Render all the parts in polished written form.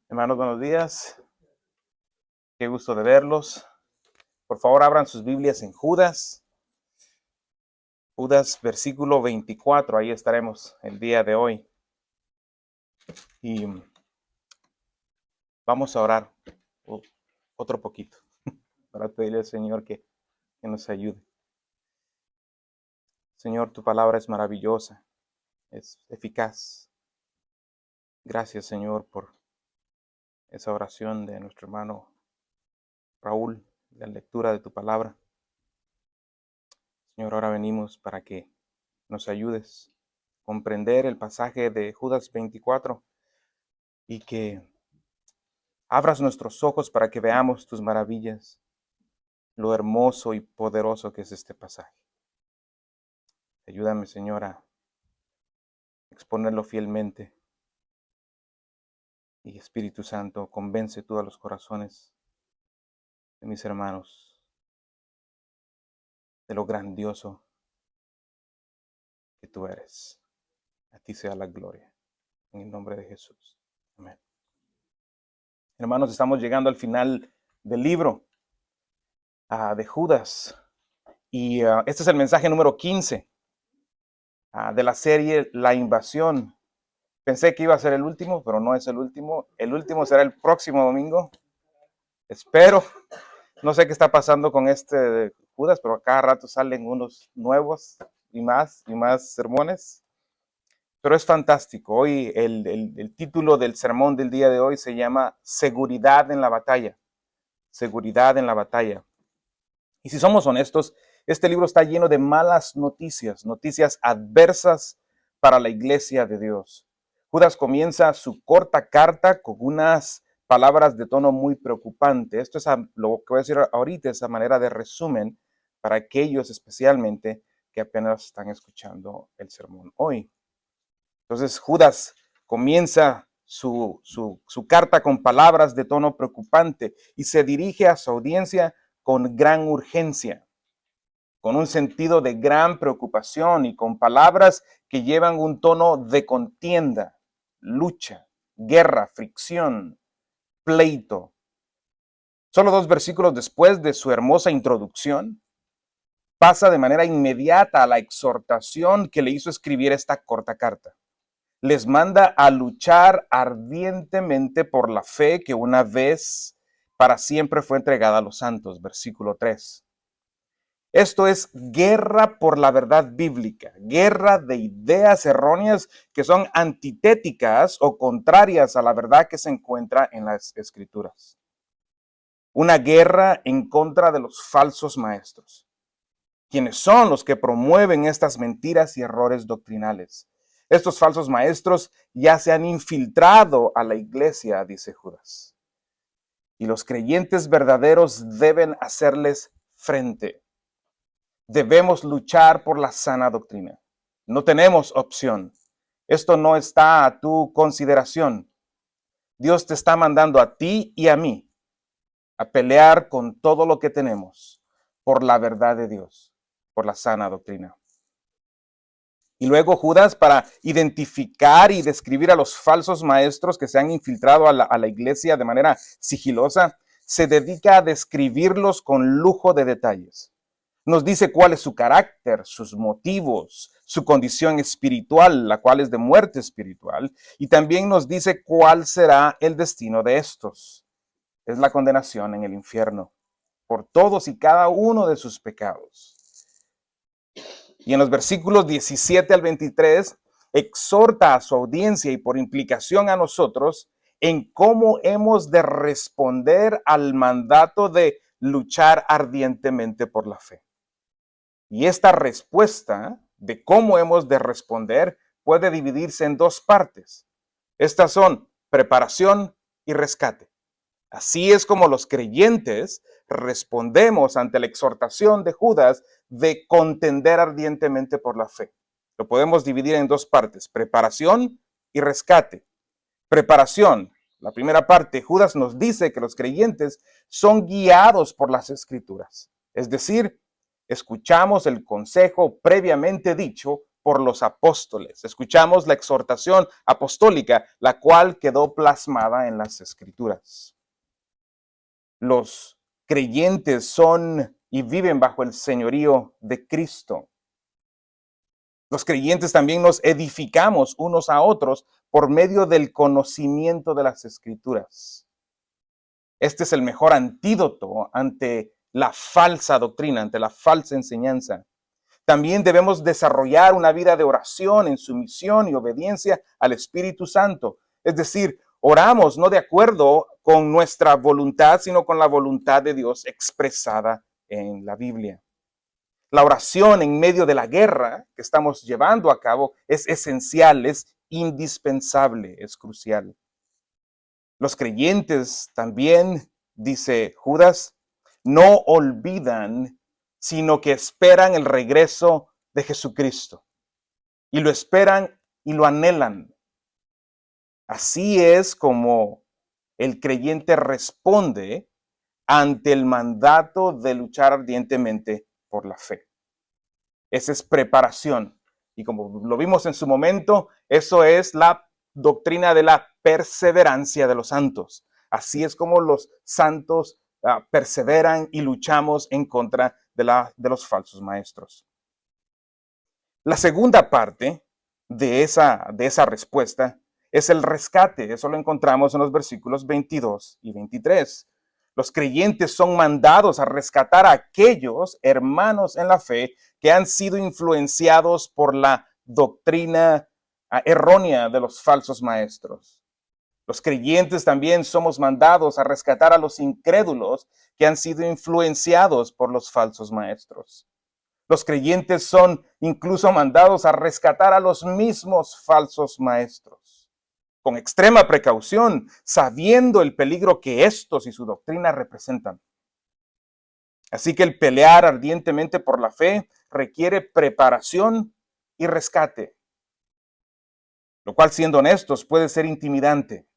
Hermanos, buenos días. Qué gusto de verlos. Por favor, abran sus Biblias en Judas. Judas, versículo 24. Ahí estaremos el día de hoy. Y vamos a orar otro poquito para pedirle al Señor que nos ayude. Señor, tu palabra es maravillosa, es eficaz. Gracias, Señor, por esa oración de nuestro hermano Raúl, la lectura de tu palabra. Señor, ahora venimos para que nos ayudes a comprender el pasaje de Judas 24 y que abras nuestros ojos para que veamos tus maravillas, lo hermoso y poderoso que es este pasaje. Ayúdame, Señor, a exponerlo fielmente. Y Espíritu Santo, convence tú a los corazones de mis hermanos de lo grandioso que tú eres. A ti sea la gloria. En el nombre de Jesús. Amén. Hermanos, estamos llegando al final del libro de Judas. Y este es el mensaje número 15 de la serie La Invasión. Pensé que iba a ser el último, pero no es el último. El último será el próximo domingo. Espero. No sé qué está pasando con este de Judas, pero a cada rato salen unos nuevos y más sermones. Pero es fantástico. Hoy el título del sermón del día de hoy se llama Seguridad en la batalla. Seguridad en la batalla. Y si somos honestos, este libro está lleno de malas noticias, noticias adversas para la iglesia de Dios. Judas comienza su corta carta con unas palabras de tono muy preocupante. Esto es lo que voy a decir ahorita, esa manera de resumen para aquellos especialmente que apenas están escuchando el sermón hoy. Entonces Judas comienza su carta con palabras de tono preocupante y se dirige a su audiencia con gran urgencia, con un sentido de gran preocupación y con palabras que llevan un tono de contienda, lucha, guerra, fricción, pleito. Solo 2 versículos después de su hermosa introducción, pasa de manera inmediata a la exhortación que le hizo escribir esta corta carta. Les manda a luchar ardientemente por la fe que una vez para siempre fue entregada a los santos, versículo 3. Esto es guerra por la verdad bíblica, guerra de ideas erróneas que son antitéticas o contrarias a la verdad que se encuentra en las Escrituras. Una guerra en contra de los falsos maestros, quienes son los que promueven estas mentiras y errores doctrinales. Estos falsos maestros ya se han infiltrado a la iglesia, dice Judas. Y los creyentes verdaderos deben hacerles frente. Debemos luchar por la sana doctrina. No tenemos opción. Esto no está a tu consideración. Dios te está mandando a ti y a mí a pelear con todo lo que tenemos por la verdad de Dios, por la sana doctrina. Y luego Judas, para identificar y describir a los falsos maestros que se han infiltrado a la iglesia de manera sigilosa, se dedica a describirlos con lujo de detalles. Nos dice cuál es su carácter, sus motivos, su condición espiritual, la cual es de muerte espiritual, y también nos dice cuál será el destino de estos. Es la condenación en el infierno por todos y cada uno de sus pecados. Y en los versículos 17 al 23, exhorta a su audiencia y por implicación a nosotros en cómo hemos de responder al mandato de luchar ardientemente por la fe. Y esta respuesta de cómo hemos de responder puede dividirse en 2 partes. Estas son preparación y rescate. Así es como los creyentes respondemos ante la exhortación de Judas de contender ardientemente por la fe. Lo podemos dividir en 2 partes, preparación y rescate. Preparación, la primera parte, Judas nos dice que los creyentes son guiados por las Escrituras. Es decir, escuchamos el consejo previamente dicho por los apóstoles. Escuchamos la exhortación apostólica, la cual quedó plasmada en las Escrituras. Los creyentes son y viven bajo el señorío de Cristo. Los creyentes también nos edificamos unos a otros por medio del conocimiento de las Escrituras. Este es el mejor antídoto ante la falsa doctrina, ante la falsa enseñanza. También debemos desarrollar una vida de oración en sumisión y obediencia al Espíritu Santo. Es decir, oramos no de acuerdo con nuestra voluntad, sino con la voluntad de Dios expresada en la Biblia. La oración en medio de la guerra que estamos llevando a cabo es esencial, es indispensable, es crucial. Los creyentes también, dice Judas, no olvidan, sino que esperan el regreso de Jesucristo. Y lo esperan y lo anhelan. Así es como el creyente responde ante el mandato de luchar ardientemente por la fe. Esa es preparación. Y como lo vimos en su momento, eso es la doctrina de la perseverancia de los santos. Así es como los santos perseveran y luchamos en contra de los falsos maestros. La segunda parte de esa respuesta es el rescate. Eso lo encontramos en los versículos 22 y 23. Los creyentes son mandados a rescatar a aquellos hermanos en la fe que han sido influenciados por la doctrina errónea de los falsos maestros. Los creyentes también somos mandados a rescatar a los incrédulos que han sido influenciados por los falsos maestros. Los creyentes son incluso mandados a rescatar a los mismos falsos maestros, con extrema precaución, sabiendo el peligro que estos y su doctrina representan. Así que el pelear ardientemente por la fe requiere preparación y rescate, lo cual, siendo honestos, puede ser intimidante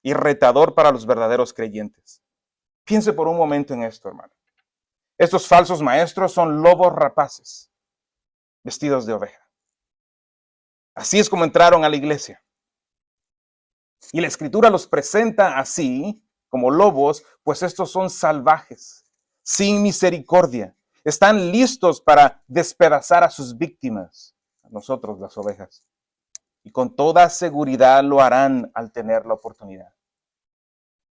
y retador para los verdaderos creyentes. Piense por un momento en esto, hermano. Estos falsos maestros son lobos rapaces, vestidos de oveja. Así es como entraron a la iglesia. Y la Escritura los presenta así, como lobos, pues estos son salvajes, sin misericordia. Están listos para despedazar a sus víctimas, a nosotros las ovejas. Y con toda seguridad lo harán al tener la oportunidad.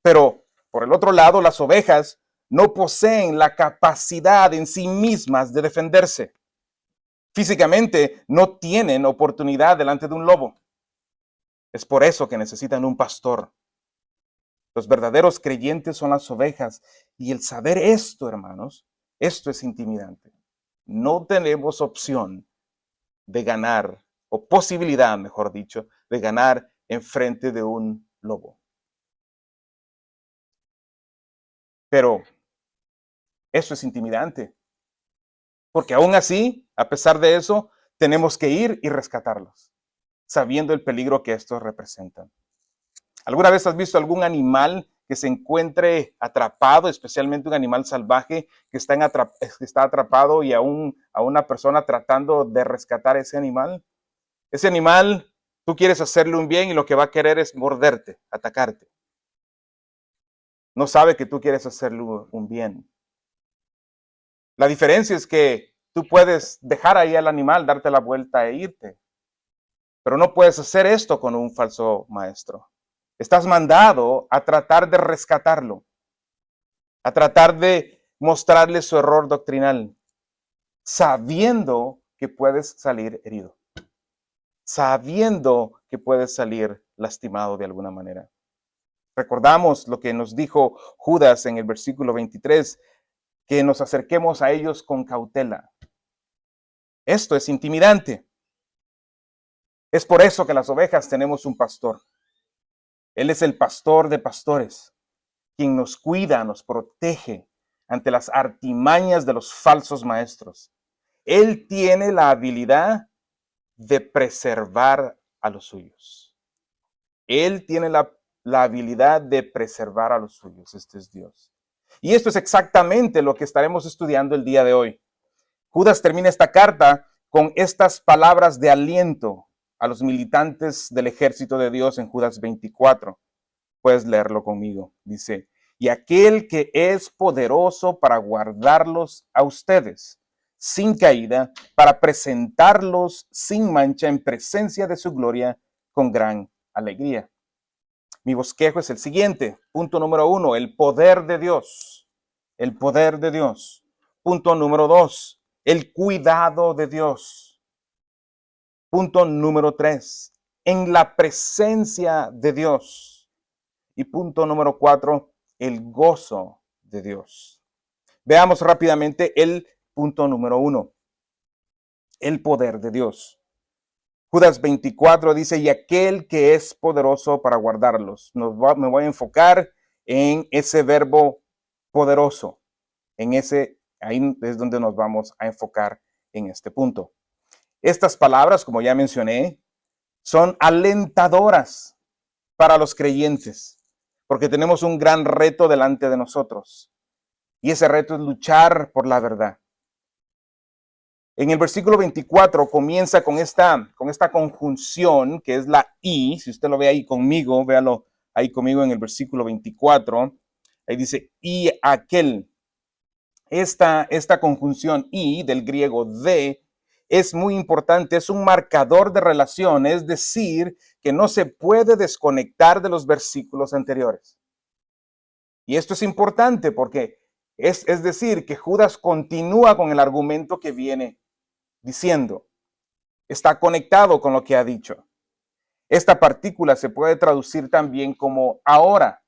Pero, por el otro lado, las ovejas no poseen la capacidad en sí mismas de defenderse. Físicamente no tienen oportunidad delante de un lobo. Es por eso que necesitan un pastor. Los verdaderos creyentes son las ovejas. Y el saber esto, hermanos, esto es intimidante. No tenemos opción de ganar, o posibilidad, mejor dicho, de ganar en frente de un lobo. Pero eso es intimidante. Porque aún así, a pesar de eso, tenemos que ir y rescatarlos, sabiendo el peligro que estos representan. ¿Alguna vez has visto algún animal que se encuentre atrapado, especialmente un animal salvaje que está atrapado y a una persona tratando de rescatar ese animal? Ese animal, tú quieres hacerle un bien y lo que va a querer es morderte, atacarte. No sabe que tú quieres hacerle un bien. La diferencia es que tú puedes dejar ahí al animal, darte la vuelta e irte. Pero no puedes hacer esto con un falso maestro. Estás mandado a tratar de rescatarlo, a tratar de mostrarle su error doctrinal, sabiendo que puedes salir herido, sabiendo que puedes salir lastimado de alguna manera. Recordamos lo que nos dijo Judas en el versículo 23, que nos acerquemos a ellos con cautela. Esto es intimidante. Es por eso que las ovejas tenemos un pastor. Él es el pastor de pastores, quien nos cuida, nos protege ante las artimañas de los falsos maestros. Él tiene la habilidad de preservar a los suyos. Él tiene la habilidad de preservar a los suyos. Este es Dios. Y esto es exactamente lo que estaremos estudiando el día de hoy. Judas termina esta carta con estas palabras de aliento a los militantes del ejército de Dios en Judas 24. Puedes leerlo conmigo. Dice, y aquel que es poderoso para guardarlos a ustedes sin caída, para presentarlos sin mancha en presencia de su gloria con gran alegría. Mi bosquejo es el siguiente. Punto número 1, el poder de Dios. El poder de Dios. Punto número 2, el cuidado de Dios. Punto número 3, en la presencia de Dios. Y punto número 4, el gozo de Dios. Veamos rápidamente el punto número 1, el poder de Dios. Judas 24 dice, y aquel que es poderoso para guardarlos. Me voy a enfocar en ese verbo poderoso. Ahí es donde nos vamos a enfocar en este punto. Estas palabras, como ya mencioné, son alentadoras para los creyentes, porque tenemos un gran reto delante de nosotros. Y ese reto es luchar por la verdad. En el versículo 24 comienza con esta conjunción que es la y. Si usted lo ve ahí conmigo, véalo ahí conmigo en el versículo 24. Ahí dice, y aquel. Esta conjunción y del griego de es muy importante, es un marcador de relación, es decir, que no se puede desconectar de los versículos anteriores. Y esto es importante porque es decir, que Judas continúa con el argumento que viene diciendo. Está conectado con lo que ha dicho. Esta partícula se puede traducir también como ahora.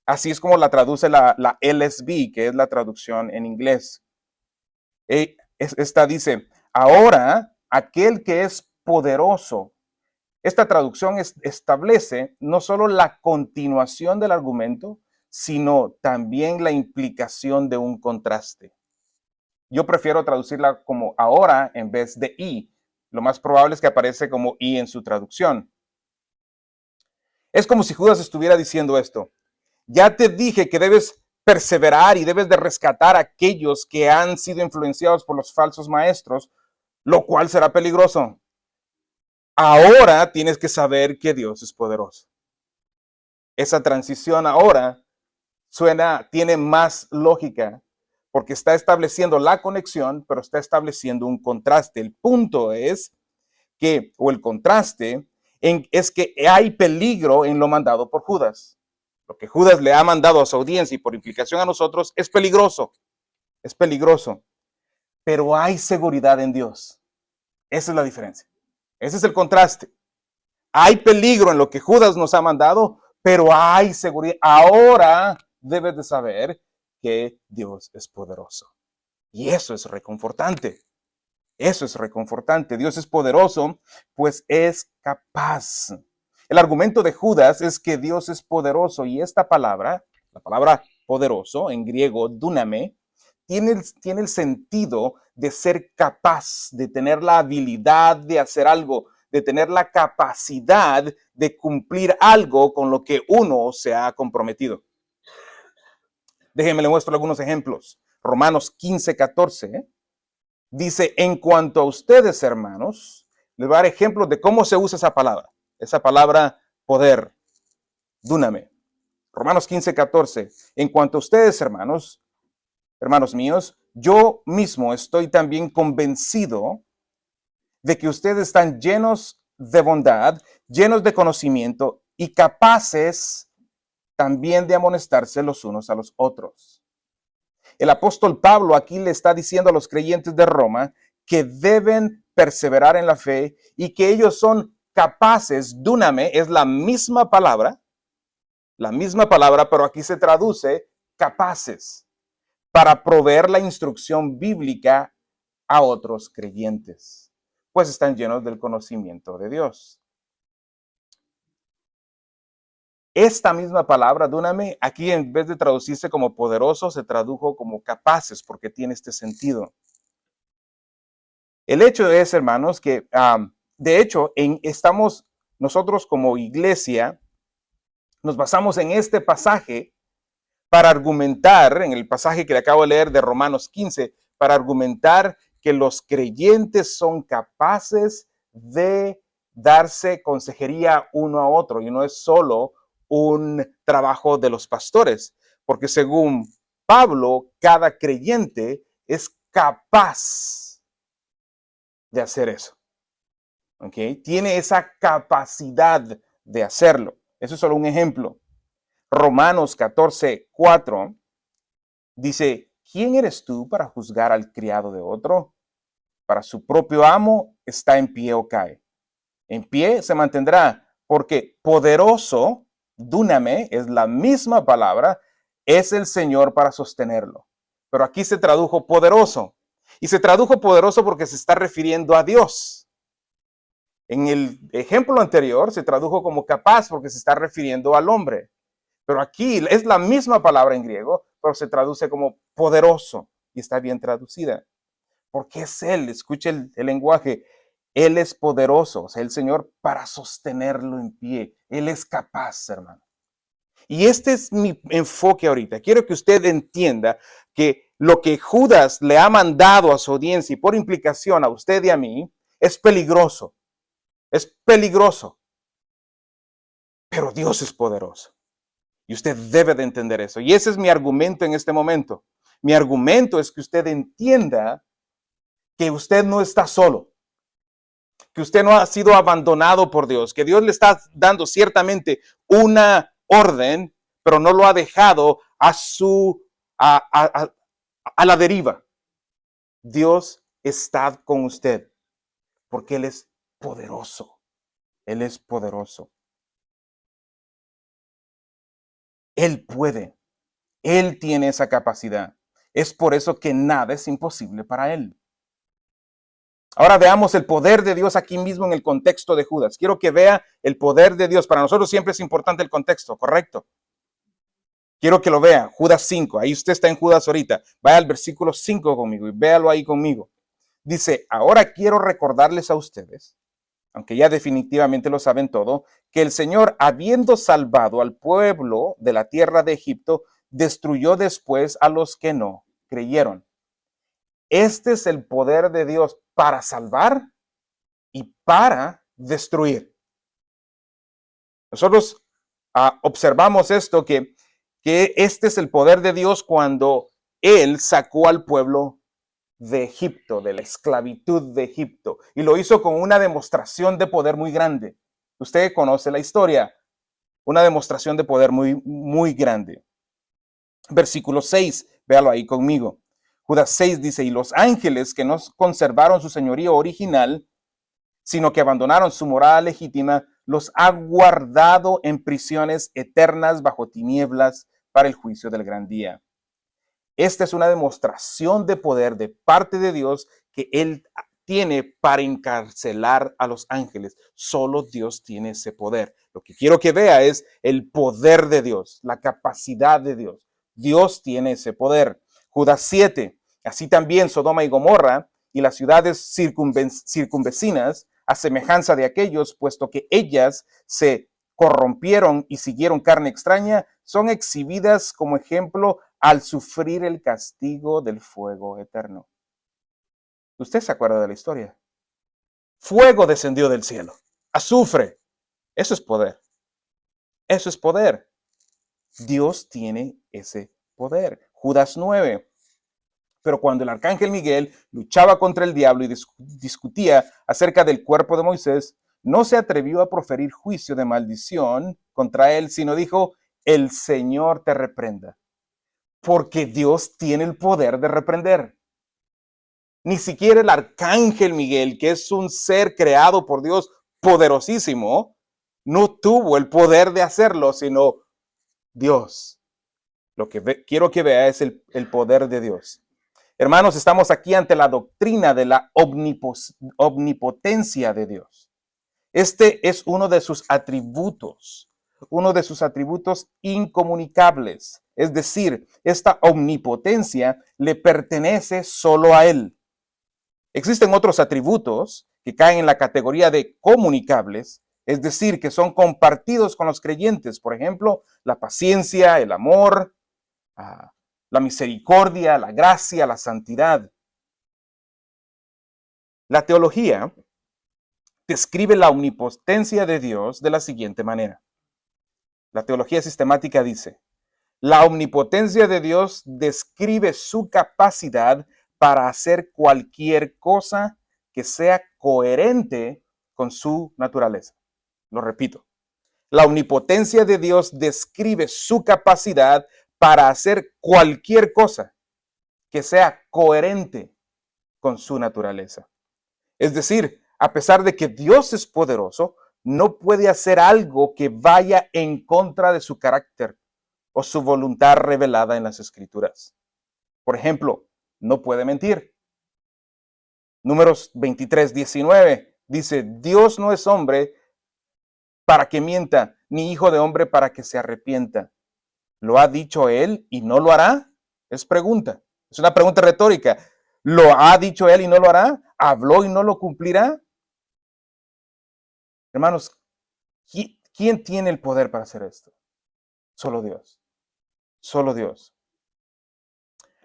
Así es como la traduce la LSB, que es la traducción en inglés. Esta dice, ahora aquel que es poderoso. Esta traducción establece no solo la continuación del argumento, sino también la implicación de un contraste. Yo prefiero traducirla como ahora en vez de y. Lo más probable es que aparece como y en su traducción. Es como si Judas estuviera diciendo esto. Ya te dije que debes perseverar y debes de rescatar a aquellos que han sido influenciados por los falsos maestros, lo cual será peligroso. Ahora tienes que saber que Dios es poderoso. Esa transición ahora tiene más lógica porque está estableciendo la conexión, pero está estableciendo un contraste. El punto es el contraste, es que hay peligro en lo mandado por Judas. Lo que Judas le ha mandado a su audiencia y por implicación a nosotros es peligroso. Es peligroso. Pero hay seguridad en Dios. Esa es la diferencia. Ese es el contraste. Hay peligro en lo que Judas nos ha mandado, pero hay seguridad. Ahora debes de saber que Dios es poderoso. Y eso es reconfortante. Eso es reconfortante. Dios es poderoso, pues es capaz. El argumento de Judas es que Dios es poderoso y esta palabra, la palabra poderoso, en griego, duname, tiene el sentido de ser capaz, de tener la habilidad de hacer algo, de tener la capacidad de cumplir algo con lo que uno se ha comprometido. Déjenme le muestro algunos ejemplos. Romanos 15:14 dice, en cuanto a ustedes, hermanos, les voy a dar ejemplos de cómo se usa esa palabra poder, duname. Romanos 15:14, en cuanto a ustedes, hermanos míos, yo mismo estoy también convencido de que ustedes están llenos de bondad, llenos de conocimiento y capaces también de amonestarse los unos a los otros. El apóstol Pablo aquí le está diciendo a los creyentes de Roma que deben perseverar en la fe y que ellos son capaces, duname es la misma palabra, pero aquí se traduce capaces para proveer la instrucción bíblica a otros creyentes, pues están llenos del conocimiento de Dios. Esta misma palabra, duname, aquí en vez de traducirse como poderoso, se tradujo como capaces, porque tiene este sentido. El hecho es, hermanos, que de hecho estamos nosotros como iglesia, nos basamos en este pasaje para argumentar, en el pasaje que le acabo de leer de Romanos 15, para argumentar que los creyentes son capaces de darse consejería uno a otro y no es solo un trabajo de los pastores, porque según Pablo, cada creyente es capaz de hacer eso. ¿Ok? Tiene esa capacidad de hacerlo. Eso es solo un ejemplo. Romanos 14:4 dice, ¿quién eres tú para juzgar al criado de otro? Para su propio amo está en pie o cae. En pie se mantendrá, porque poderoso, dúname, es la misma palabra, es el Señor para sostenerlo. Pero aquí se tradujo poderoso. Y se tradujo poderoso porque se está refiriendo a Dios. En el ejemplo anterior se tradujo como capaz porque se está refiriendo al hombre. Pero aquí es la misma palabra en griego, pero se traduce como poderoso y está bien traducida. Porque es Él, escuche el lenguaje. Él es poderoso, o sea, el Señor para sostenerlo en pie. Él es capaz, hermano. Y este es mi enfoque ahorita. Quiero que usted entienda que lo que Judas le ha mandado a su audiencia y por implicación a usted y a mí es peligroso. Es peligroso. Pero Dios es poderoso. Y usted debe de entender eso. Y ese es mi argumento en este momento. Mi argumento es que usted entienda que usted no está solo, que usted no ha sido abandonado por Dios, que Dios le está dando ciertamente una orden, pero no lo ha dejado a la deriva. Dios está con usted porque Él es poderoso. Él es poderoso. Él puede. Él tiene esa capacidad. Es por eso que nada es imposible para Él. Ahora veamos el poder de Dios aquí mismo en el contexto de Judas. Quiero que vea el poder de Dios. Para nosotros siempre es importante el contexto, ¿correcto? Quiero que lo vea. Judas 5. Ahí usted está en Judas ahorita. Vaya al versículo 5 conmigo y véalo ahí conmigo. Dice, ahora quiero recordarles a ustedes, aunque ya definitivamente lo saben todo, que el Señor, habiendo salvado al pueblo de la tierra de Egipto, destruyó después a los que no creyeron. Este es el poder de Dios para salvar y para destruir. Nosotros observamos esto, que este es el poder de Dios cuando Él sacó al pueblo de Egipto, de la esclavitud de Egipto, y lo hizo con una demostración de poder muy grande. Usted conoce la historia, una demostración de poder muy, muy grande. Versículo 6, véalo ahí conmigo. Judas 6 dice, y los ángeles que no conservaron su señorío original, sino que abandonaron su morada legítima, los ha guardado en prisiones eternas bajo tinieblas para el juicio del gran día. Esta es una demostración de poder de parte de Dios que Él tiene para encarcelar a los ángeles. Solo Dios tiene ese poder. Lo que quiero que vea es el poder de Dios, la capacidad de Dios. Dios tiene ese poder. Judas 7. Así también Sodoma y Gomorra y las ciudades circunvecinas, a semejanza de aquellos, puesto que ellas se corrompieron y siguieron carne extraña, son exhibidas como ejemplo al sufrir el castigo del fuego eterno. ¿Usted se acuerda de la historia? Fuego descendió del cielo, azufre. Eso es poder. Eso es poder. Dios tiene ese poder. Judas 9. Pero cuando el arcángel Miguel luchaba contra el diablo y discutía acerca del cuerpo de Moisés, no se atrevió a proferir juicio de maldición contra él, sino dijo, el Señor te reprenda. Porque Dios tiene el poder de reprender. Ni siquiera el arcángel Miguel, que es un ser creado por Dios poderosísimo, no tuvo el poder de hacerlo, sino Dios. Lo que quiero que vea es el poder de Dios. Hermanos, estamos aquí ante la doctrina de la omnipotencia de Dios. Este es uno de sus atributos incomunicables. Es decir, esta omnipotencia le pertenece solo a Él. Existen otros atributos que caen en la categoría de comunicables, es decir, que son compartidos con los creyentes. Por ejemplo, la paciencia, el amor, la misericordia, la gracia, la santidad. La teología describe la omnipotencia de Dios de la siguiente manera. La teología sistemática dice: la omnipotencia de Dios describe su capacidad para hacer cualquier cosa que sea coherente con su naturaleza. Lo repito. La omnipotencia de Dios describe su capacidad para hacer cualquier cosa que sea coherente con su naturaleza. Es decir, a pesar de que Dios es poderoso, no puede hacer algo que vaya en contra de su carácter o su voluntad revelada en las Escrituras. Por ejemplo, no puede mentir. Números 23:19 dice: Dios no es hombre para que mienta, ni hijo de hombre para que se arrepienta. ¿Lo ha dicho él y no lo hará? Es pregunta. Es una pregunta retórica. ¿Lo ha dicho él y no lo hará? ¿Habló y no lo cumplirá? Hermanos, ¿quién tiene el poder para hacer esto? Solo Dios. Solo Dios.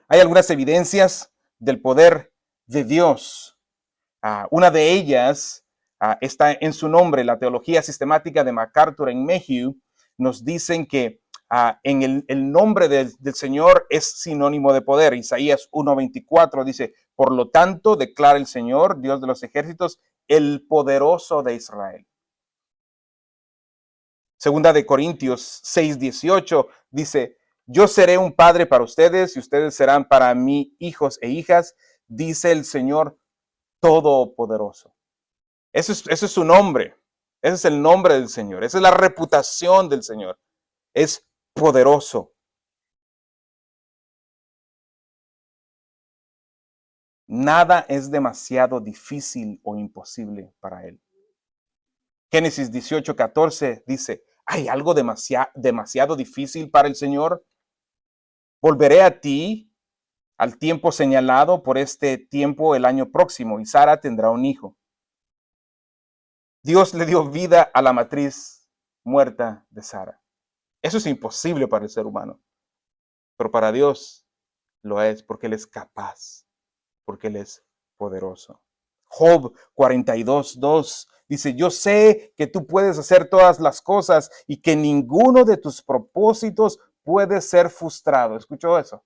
Hay algunas evidencias del poder de Dios. Una de ellas está en su nombre. La teología sistemática de MacArthur en Mayhew nos dicen que en el nombre del Señor es sinónimo de poder. Isaías 1:24 dice: por lo tanto, declara el Señor, Dios de los ejércitos, el poderoso de Israel. Segunda de Corintios 6:18 dice: yo seré un padre para ustedes y ustedes serán para mí hijos e hijas, dice el Señor Todopoderoso. Ese es su nombre. Ese es el nombre del Señor. Esa es la reputación del Señor. Es poderoso. Nada es demasiado difícil o imposible para Él. Génesis 18:14 dice: ¿hay algo demasiado difícil para el Señor? Volveré a ti al tiempo señalado, por este tiempo el año próximo, y Sara tendrá un hijo. Dios le dio vida a la matriz muerta de Sara. Eso es imposible para el ser humano, pero para Dios lo es, porque Él es capaz, porque Él es poderoso. Job 42:2 dice: yo sé que tú puedes hacer todas las cosas y que ninguno de tus propósitos puede ser frustrado. ¿Escuchó eso?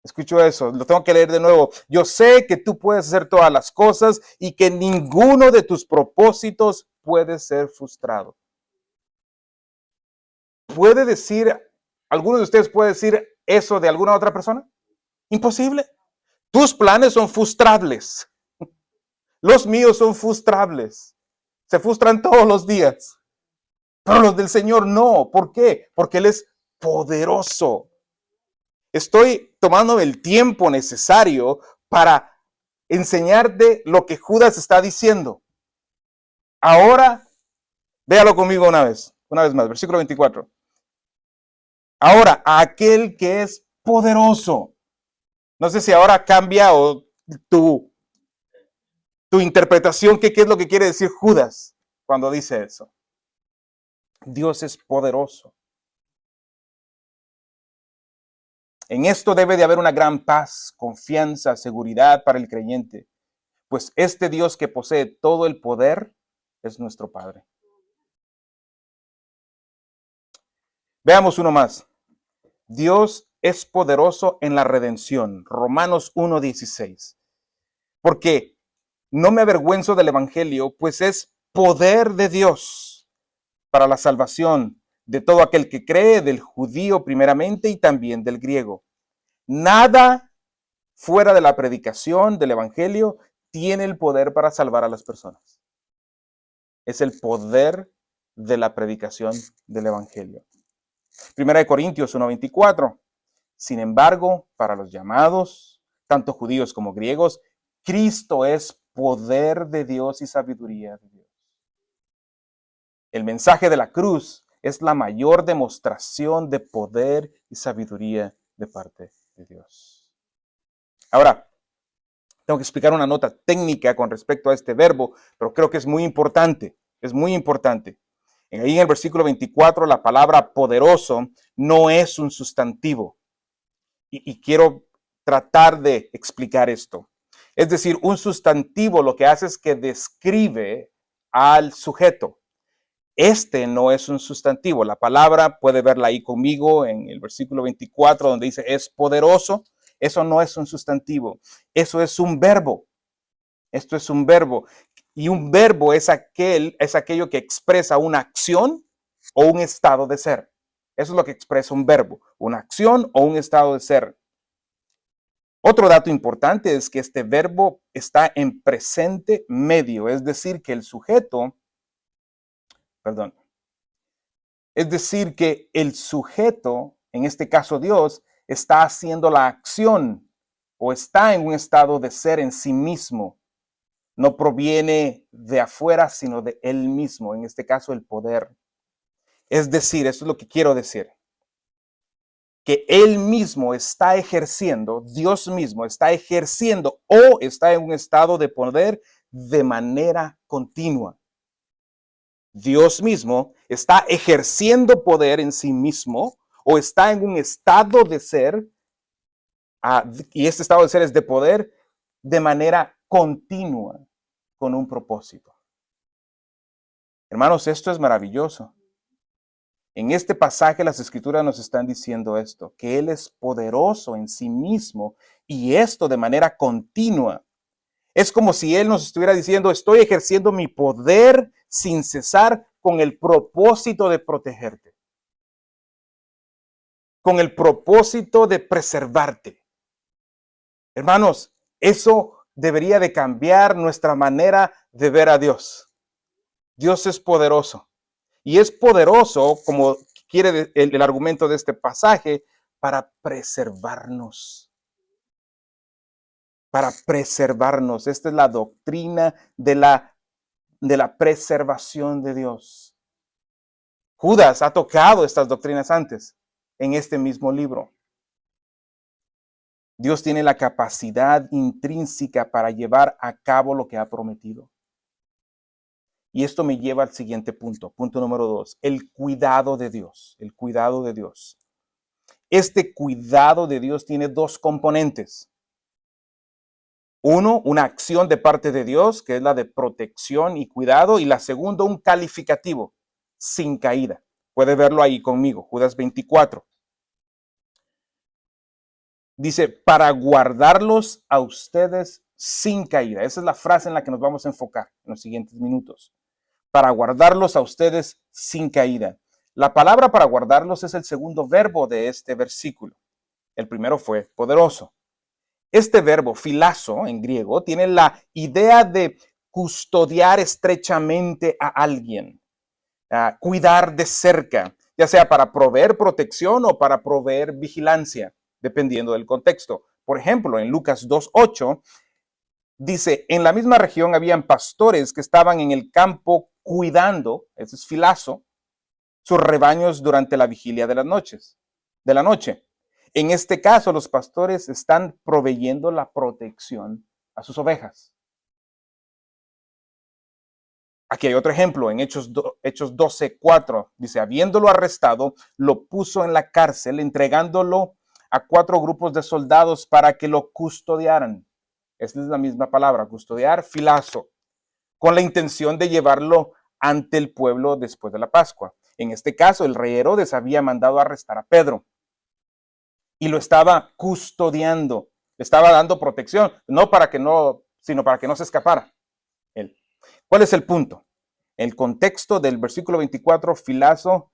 Escucho eso, lo tengo que leer de nuevo. Yo sé que tú puedes hacer todas las cosas y que ninguno de tus propósitos puede ser frustrado. ¿Puede decir, alguno de ustedes puede decir eso de alguna otra persona? Imposible. Tus planes son frustrables. Los míos son frustrables. Se frustran todos los días. Pero los del Señor no. ¿Por qué? Porque Él es poderoso. Estoy tomando el tiempo necesario para enseñarte lo que Judas está diciendo. Ahora, véalo conmigo una vez más, versículo 24. Ahora, a aquel que es poderoso. No sé si ahora cambia o tu interpretación, ¿qué es lo que quiere decir Judas cuando dice eso? Dios es poderoso. En esto debe de haber una gran paz, confianza, seguridad para el creyente, pues este Dios que posee todo el poder es nuestro Padre. Veamos uno más. Dios es poderoso en la redención. Romanos 1:16. Porque no me avergüenzo del evangelio, pues es poder de Dios para la salvación de todo aquel que cree, del judío primeramente y también del griego. Nada fuera de la predicación del evangelio tiene el poder para salvar a las personas. Es el poder de la predicación del evangelio. Primera de Corintios 1:24. Sin embargo, para los llamados, tanto judíos como griegos, Cristo es poder de Dios y sabiduría de Dios. El mensaje de la cruz es la mayor demostración de poder y sabiduría de parte de Dios. Ahora, tengo que explicar una nota técnica con respecto a este verbo, pero creo que es muy importante. Es muy importante. Ahí en el versículo 24, la palabra poderoso no es un sustantivo. Y quiero tratar de explicar esto. Es decir, un sustantivo lo que hace es que describe al sujeto. Este no es un sustantivo. La palabra, puede verla ahí conmigo en el versículo 24, donde dice es poderoso. Eso no es un sustantivo. Eso es un verbo. Esto es un verbo. Y un verbo es aquello que expresa una acción o un estado de ser. Eso es lo que expresa un verbo, una acción o un estado de ser. Otro dato importante es que este verbo está en presente medio, es decir, que el sujeto, es decir, que el sujeto, en este caso Dios, está haciendo la acción o está en un estado de ser en sí mismo. No proviene de afuera, sino de él mismo, en este caso el poder. Es decir, eso es lo que quiero decir, que él mismo está ejerciendo, Dios mismo está ejerciendo o está en un estado de poder de manera continua. Dios mismo está ejerciendo poder en sí mismo o está en un estado de ser, y este estado de ser es de poder de manera continua con un propósito. Hermanos, esto es maravilloso. En este pasaje las escrituras nos están diciendo esto, que Él es poderoso en sí mismo y esto de manera continua. Es como si Él nos estuviera diciendo, estoy ejerciendo mi poder sin cesar con el propósito de protegerte, con el propósito de preservarte. Hermanos, eso debería de cambiar nuestra manera de ver a Dios. Dios es poderoso. Y es poderoso, como quiere el argumento de este pasaje, para preservarnos. Para preservarnos. Esta es la doctrina de la preservación de Dios. Judas ha tocado estas doctrinas antes en este mismo libro. Dios tiene la capacidad intrínseca para llevar a cabo lo que ha prometido. Y esto me lleva al siguiente punto, punto número 2, el cuidado de Dios, el cuidado de Dios. Este cuidado de Dios tiene dos componentes. Uno, una acción de parte de Dios, que es la de protección y cuidado, y la segunda, un calificativo, sin caída. Puede verlo ahí conmigo, Judas 24. Dice, para guardarlos a ustedes sin caída. Esa es la frase en la que nos vamos a enfocar en los siguientes minutos. Para guardarlos a ustedes sin caída. La palabra para guardarlos es el segundo verbo de este versículo. El primero fue poderoso. Este verbo, filazo, en griego, tiene la idea de custodiar estrechamente a alguien, cuidar de cerca, ya sea para proveer protección o para proveer vigilancia, dependiendo del contexto. Por ejemplo, en Lucas 2:8, dice, en la misma región habían pastores que estaban en el campo cuidando, ese es filazo, sus rebaños durante la vigilia de la noche. En este caso, los pastores están proveyendo la protección a sus ovejas. Aquí hay otro ejemplo, en Hechos 12:4, dice, habiéndolo arrestado, lo puso en la cárcel, entregándolo a 4 grupos de soldados para que lo custodiaran. Esta es la misma palabra, custodiar, filazo, con la intención de llevarlo ante el pueblo después de la Pascua. En este caso, el rey Herodes había mandado arrestar a Pedro y lo estaba custodiando, le estaba dando protección, sino para que no se escapara él. ¿Cuál es el punto? El contexto del versículo 24, filazo,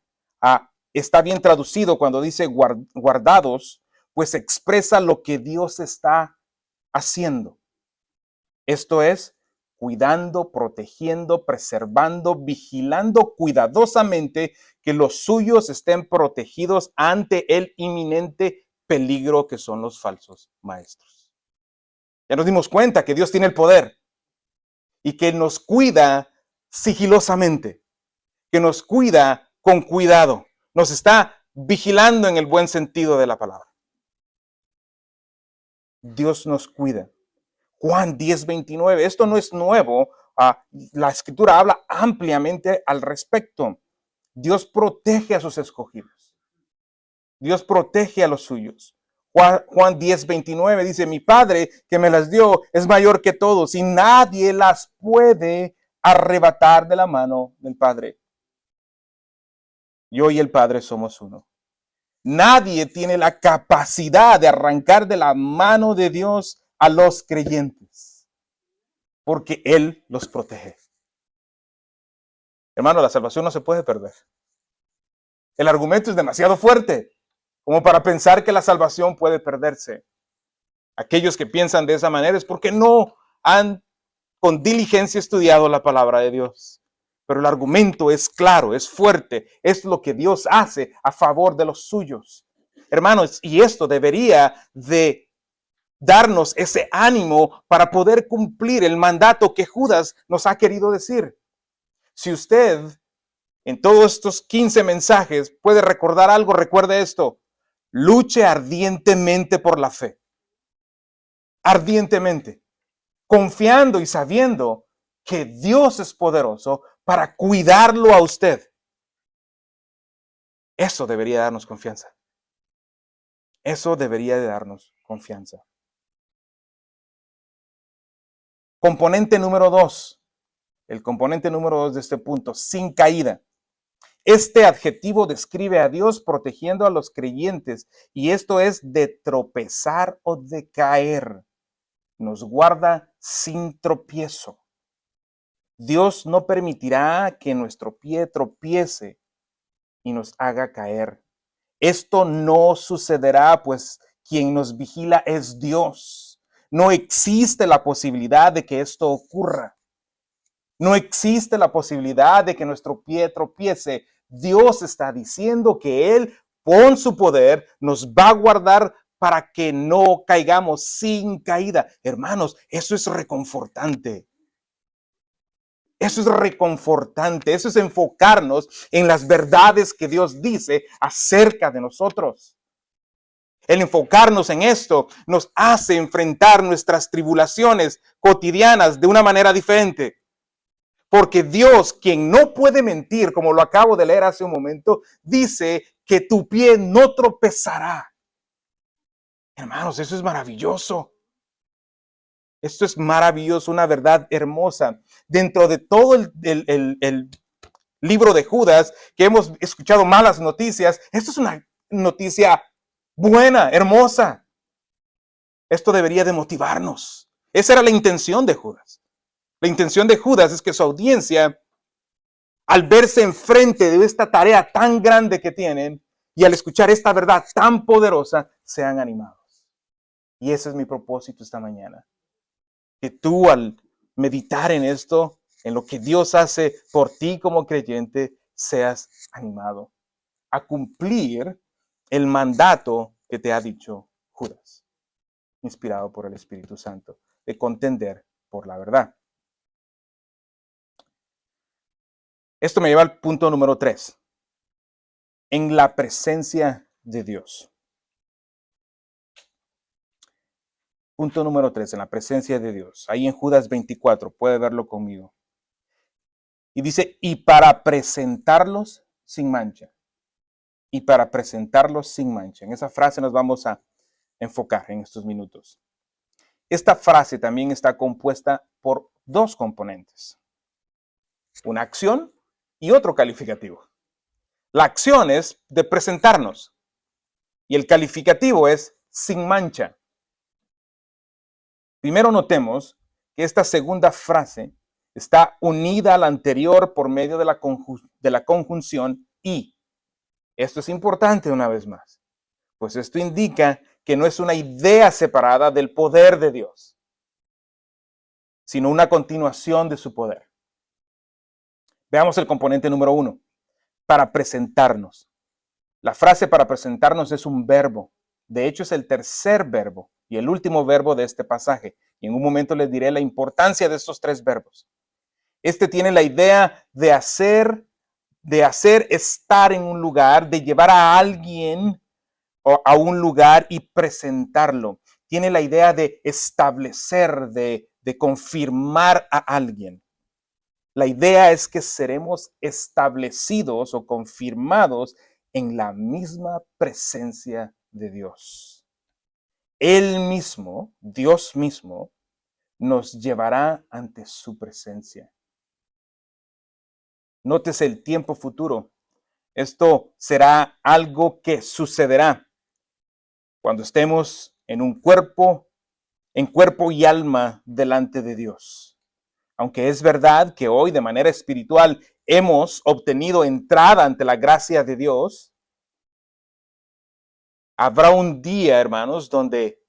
está bien traducido cuando dice guardados, pues expresa lo que Dios está haciendo. Esto es, cuidando, protegiendo, preservando, vigilando cuidadosamente que los suyos estén protegidos ante el inminente peligro que son los falsos maestros. Ya nos dimos cuenta que Dios tiene el poder y que nos cuida sigilosamente, que nos cuida con cuidado, nos está vigilando en el buen sentido de la palabra. Dios nos cuida. Juan 10:29, esto no es nuevo, la escritura habla ampliamente al respecto. Dios protege a sus escogidos. Dios protege a los suyos. Juan 10:29 dice, mi Padre que me las dio es mayor que todos y nadie las puede arrebatar de la mano del Padre. Yo y el Padre somos uno. Nadie tiene la capacidad de arrancar de la mano de Dios a los creyentes, porque Él los protege. Hermano, la salvación no se puede perder. El argumento es demasiado fuerte como para pensar que la salvación puede perderse. Aquellos que piensan de esa manera es porque no han con diligencia estudiado la palabra de Dios. Pero el argumento es claro, es fuerte, es lo que Dios hace a favor de los suyos. Hermanos, y esto debería de darnos ese ánimo para poder cumplir el mandato que Judas nos ha querido decir. Si usted en todos estos 15 mensajes puede recordar algo, recuerde esto: luche ardientemente por la fe. Ardientemente, confiando y sabiendo que Dios es poderoso para cuidarlo a usted. Eso debería darnos confianza. Eso debería de darnos confianza. Componente número 2. El componente número 2 de este punto, sin caída. Este adjetivo describe a Dios protegiendo a los creyentes, y esto es de tropezar o de caer. Nos guarda sin tropiezo. Dios no permitirá que nuestro pie tropiece y nos haga caer. Esto no sucederá, pues quien nos vigila es Dios. No existe la posibilidad de que esto ocurra. No existe la posibilidad de que nuestro pie tropiece. Dios está diciendo que Él, con su poder, nos va a guardar para que no caigamos sin caída. Hermanos, eso es reconfortante. Eso es reconfortante. Eso es enfocarnos en las verdades que Dios dice acerca de nosotros. El enfocarnos en esto nos hace enfrentar nuestras tribulaciones cotidianas de una manera diferente. Porque Dios, quien no puede mentir, como lo acabo de leer hace un momento, dice que tu pie no tropezará. Hermanos, eso es maravilloso. Esto es maravilloso, una verdad hermosa. Dentro de todo el libro de Judas, que hemos escuchado malas noticias, esto es una noticia buena, hermosa. Esto debería de motivarnos. Esa era la intención de Judas. La intención de Judas es que su audiencia, al verse enfrente de esta tarea tan grande que tienen y al escuchar esta verdad tan poderosa, sean animados. Y ese es mi propósito esta mañana. Que tú, al meditar en esto, en lo que Dios hace por ti como creyente, seas animado a cumplir el mandato que te ha dicho Judas, inspirado por el Espíritu Santo, de contender por la verdad. Esto me lleva al punto número 3. En la presencia de Dios. Punto número 3, en la presencia de Dios. Ahí en Judas 24, puede verlo conmigo. Y dice, y para presentarlos sin mancha. Y para presentarlos sin mancha. En esa frase nos vamos a enfocar en estos minutos. Esta frase también está compuesta por dos componentes. Una acción y otro calificativo. La acción es de presentarnos y el calificativo es sin mancha. Primero notemos que esta segunda frase está unida a la anterior por medio de la conjunción y. Esto es importante una vez más, pues esto indica que no es una idea separada del poder de Dios, sino una continuación de su poder. Veamos el componente número 1, para presentarnos. La frase para presentarnos es un verbo. De hecho, es el tercer verbo y el último verbo de este pasaje. Y en un momento les diré la importancia de estos tres verbos. Este tiene la idea de hacer estar en un lugar, de llevar a alguien a un lugar y presentarlo. Tiene la idea de establecer, de confirmar a alguien. La idea es que seremos establecidos o confirmados en la misma presencia de Dios. Él mismo, Dios mismo, nos llevará ante su presencia. Nótese el tiempo futuro. Esto será algo que sucederá cuando estemos en cuerpo y alma delante de Dios. Aunque es verdad que hoy de manera espiritual hemos obtenido entrada ante la gracia de Dios, habrá un día, hermanos, donde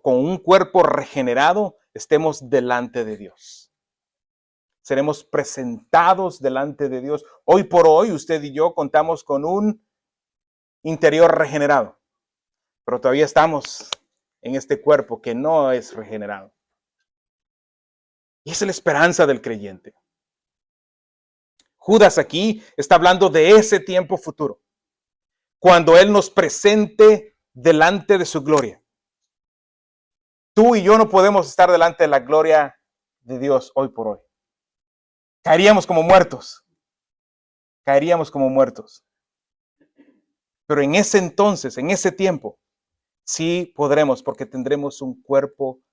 con un cuerpo regenerado estemos delante de Dios. Seremos presentados delante de Dios. Hoy por hoy, usted y yo contamos con un interior regenerado, pero todavía estamos en este cuerpo que no es regenerado. Y esa es la esperanza del creyente. Judas aquí está hablando de ese tiempo futuro, cuando Él nos presente delante de su gloria. Tú y yo no podemos estar delante de la gloria de Dios hoy por hoy. Caeríamos como muertos. Caeríamos como muertos. Pero en ese entonces, en ese tiempo, sí podremos, porque tendremos un cuerpo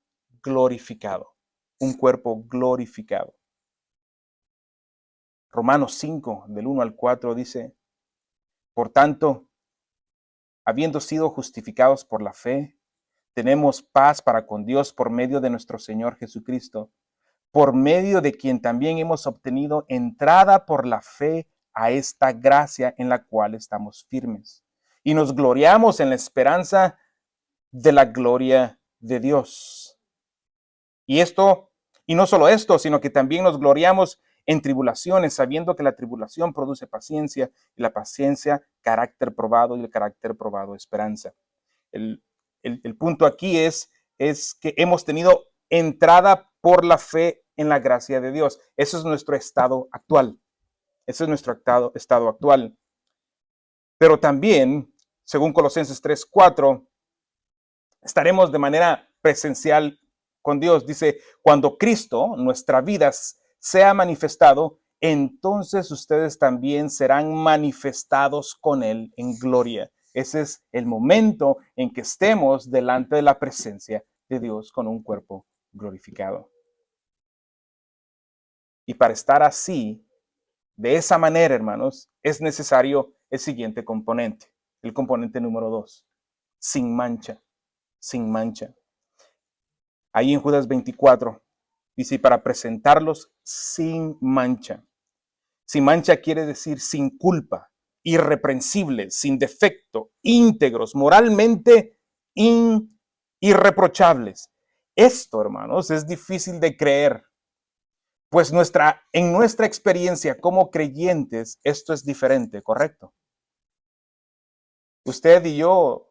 glorificado. Un cuerpo glorificado. Romanos 5, del 1 al 4 dice, por tanto, habiendo sido justificados por la fe, tenemos paz para con Dios por medio de nuestro Señor Jesucristo, por medio de quien también hemos obtenido entrada por la fe a esta gracia en la cual estamos firmes. Y nos gloriamos en la esperanza de la gloria de Dios. Y no solo esto, sino que también nos gloriamos en tribulaciones, sabiendo que la tribulación produce paciencia, y la paciencia carácter probado, y el carácter probado esperanza. El punto aquí es que hemos tenido entrada por la fe en la gracia de Dios. Eso es nuestro estado actual. Ese es nuestro estado actual. Pero también, según Colosenses 3:4, estaremos de manera presencial con Dios. Dice, cuando Cristo, nuestra vida, sea manifestado, entonces ustedes también serán manifestados con Él en gloria. Ese es el momento en que estemos delante de la presencia de Dios con un cuerpo glorificado. Y para estar así, de esa manera, hermanos, es necesario el siguiente componente, el componente número 2, sin mancha, sin mancha. Ahí en Judas 24 dice, para presentarlos sin mancha. Sin mancha quiere decir sin culpa, irreprensibles, sin defecto, íntegros, moralmente irreprochables. Esto, hermanos, es difícil de creer, pues en nuestra experiencia como creyentes, esto es diferente, ¿correcto? Usted y yo,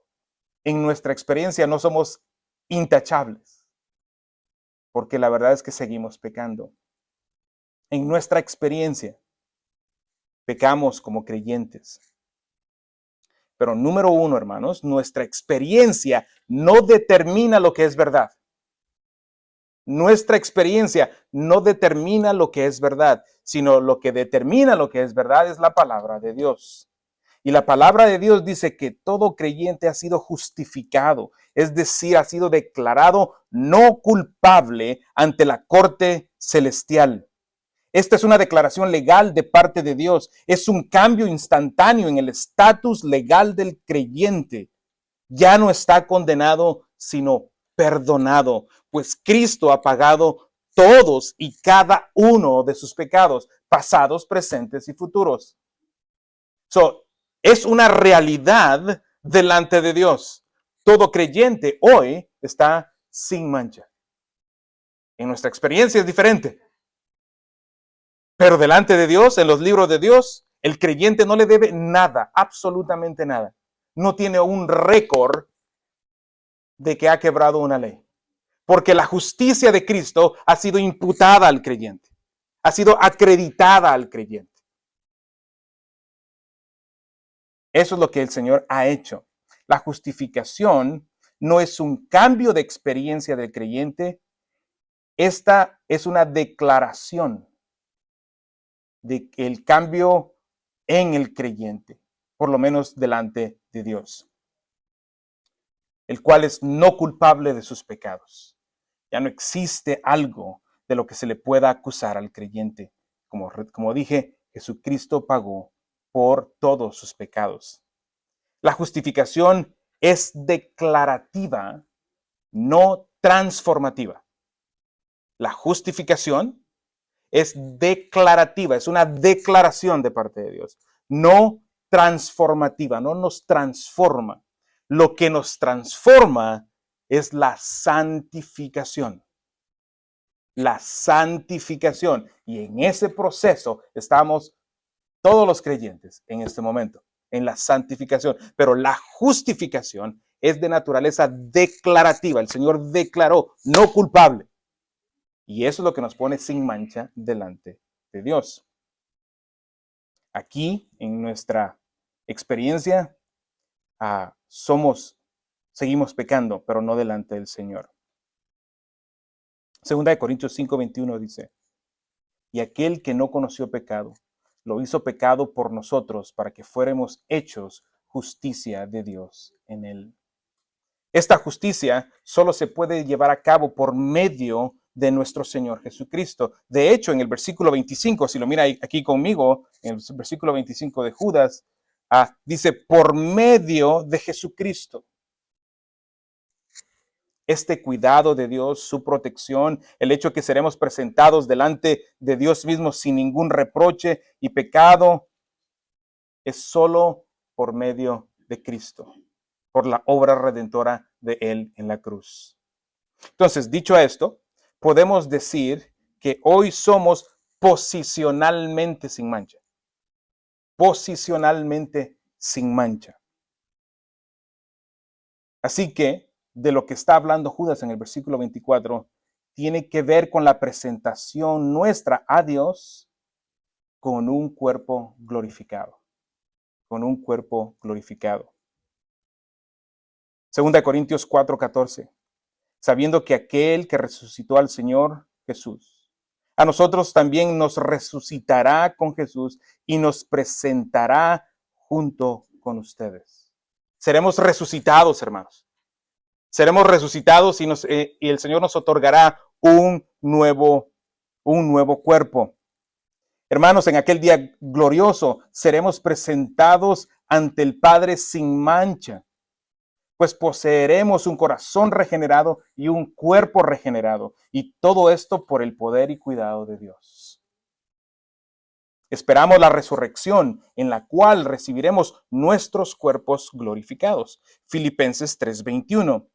en nuestra experiencia, no somos intachables, porque la verdad es que seguimos pecando. En nuestra experiencia, pecamos como creyentes. Pero número uno, hermanos, nuestra experiencia no determina lo que es verdad. Nuestra experiencia no determina lo que es verdad, sino lo que determina lo que es verdad es la palabra de Dios. Y la palabra de Dios dice que todo creyente ha sido justificado, es decir, ha sido declarado no culpable ante la corte celestial. Esta es una declaración legal de parte de Dios. Es un cambio instantáneo en el estatus legal del creyente. Ya no está condenado, sino perdonado, pues Cristo ha pagado todos y cada uno de sus pecados, pasados, presentes y futuros. Es una realidad delante de Dios. Todo creyente hoy está sin mancha. En nuestra experiencia es diferente. Pero delante de Dios, en los libros de Dios, el creyente no le debe nada, absolutamente nada. No tiene un récord de que ha quebrado una ley. Porque la justicia de Cristo ha sido imputada al creyente. Ha sido acreditada al creyente. Eso es lo que el Señor ha hecho. La justificación no es un cambio de experiencia del creyente. Esta es una declaración del cambio en el creyente, por lo menos delante de Dios. el cual es no culpable de sus pecados. Ya no existe algo de lo que se le pueda acusar al creyente. Como dije, Jesucristo pagó por todos sus pecados. La justificación es declarativa, no transformativa. La justificación es declarativa, es una declaración de parte de Dios, no transformativa, no nos transforma. Lo que nos transforma es la santificación. La santificación. Y en ese proceso estamos todos los creyentes en este momento, en la santificación. Pero la justificación es de naturaleza declarativa. El Señor declaró no culpable. Y eso es lo que nos pone sin mancha delante de Dios. Aquí, en nuestra experiencia, seguimos pecando, pero no delante del Señor. Segunda de Corintios 5:21 dice, y aquel que no conoció pecado, lo hizo pecado por nosotros para que fuéramos hechos justicia de Dios en él. Esta justicia solo se puede llevar a cabo por medio de nuestro Señor Jesucristo. De hecho, en el versículo 25, si lo mira aquí conmigo, en el versículo 25 de Judas, dice, por medio de Jesucristo. Este cuidado de Dios, su protección, el hecho que seremos presentados delante de Dios mismo sin ningún reproche y pecado, es solo por medio de Cristo, por la obra redentora de Él en la cruz. Entonces, dicho esto, podemos decir que hoy somos posicionalmente sin mancha. Posicionalmente sin mancha. Así que, de lo que está hablando Judas en el versículo 24, tiene que ver con la presentación nuestra a Dios con un cuerpo glorificado. Con un cuerpo glorificado. 2 Corintios 4:14. Sabiendo que aquel que resucitó al Señor Jesús, a nosotros también nos resucitará con Jesús y nos presentará junto con ustedes. Seremos resucitados, hermanos. Seremos resucitados y el Señor nos otorgará un nuevo cuerpo. Hermanos, en aquel día glorioso seremos presentados ante el Padre sin mancha, pues poseeremos un corazón regenerado y un cuerpo regenerado, y todo esto por el poder y cuidado de Dios. Esperamos la resurrección en la cual recibiremos nuestros cuerpos glorificados. Filipenses 3:21.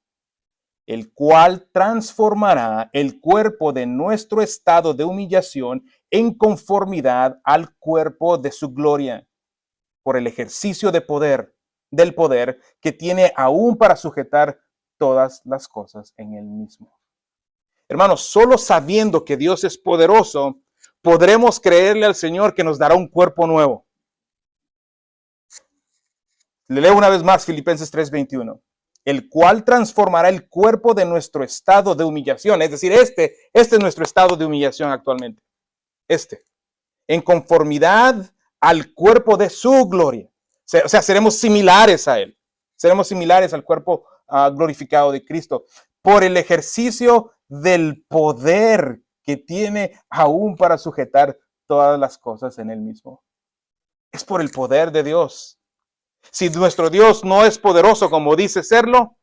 El cual transformará el cuerpo de nuestro estado de humillación en conformidad al cuerpo de su gloria, por el ejercicio del poder que tiene aún para sujetar todas las cosas en él mismo. Hermanos, solo sabiendo que Dios es poderoso, podremos creerle al Señor que nos dará un cuerpo nuevo. Le leo una vez más Filipenses 3:21. El cual transformará el cuerpo de nuestro estado de humillación. Es decir, este es nuestro estado de humillación actualmente. En conformidad al cuerpo de su gloria. O sea, seremos similares a Él. Seremos similares al cuerpo glorificado de Cristo. Por el ejercicio del poder que tiene aún para sujetar todas las cosas en Él mismo. Es por el poder de Dios. Si nuestro Dios no es poderoso como dice serlo,